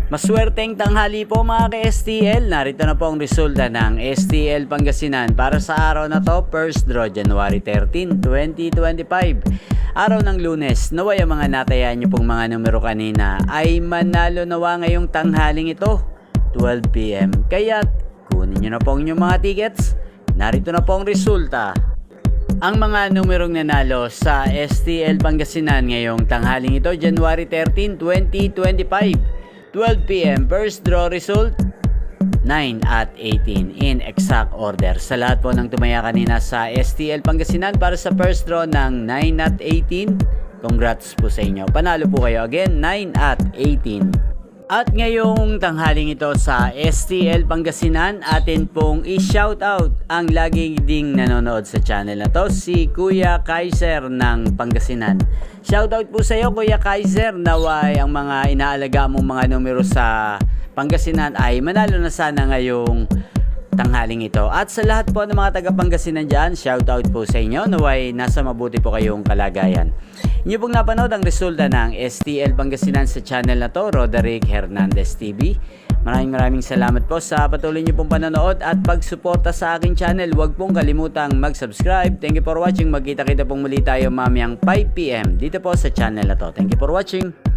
Maswerteng tanghali po mga ka-STL. Narito na po ang resulta ng STL Pangasinan para sa araw na to, first draw January 13, 2025. Araw ng Lunes. Naway ang mga natayaan nyo pong mga numero kanina ay manalo nawa ngayong tanghaling ito, 12 PM. Kaya kunin nyo na po ang inyong mga tickets. Narito na po ang resulta. Ang mga numerong nanalo sa STL Pangasinan ngayong tanghaling ito, January 13, 2025. 12 PM, first draw result, 9 at 18 in exact order. Sa lahat po ng tumaya kanina sa STL Pangasinan para sa first draw ng 9 at 18, congrats po sa inyo. Panalo po kayo again, 9 at 18. At ngayong tanghaling ito sa STL Pangasinan, atin pong i-shoutout ang lagi ding nanonood sa channel na to, si Kuya Kaiser ng Pangasinan. Shoutout po sa iyo Kuya Kaiser, naway ang mga inaalaga mong mga numero sa Pangasinan ay manalo na sana ngayong tanghaling ito. At sa lahat po ng mga taga Pangasinan dyan, shoutout po sa inyo, naway nasa mabuti po kayong kalagayan. Inyo pong napanood ang resulta ng STL Pangasinan sa channel na to, Roderick Hernandez TV. Maraming salamat po sa patuloy niyo pong panonood at pagsuporta sa aking channel. Huwag pong kalimutang mag-subscribe. Thank you for watching. Magkita-kita pong muli tayo mamayang 5 PM dito po sa channel na to. Thank you for watching.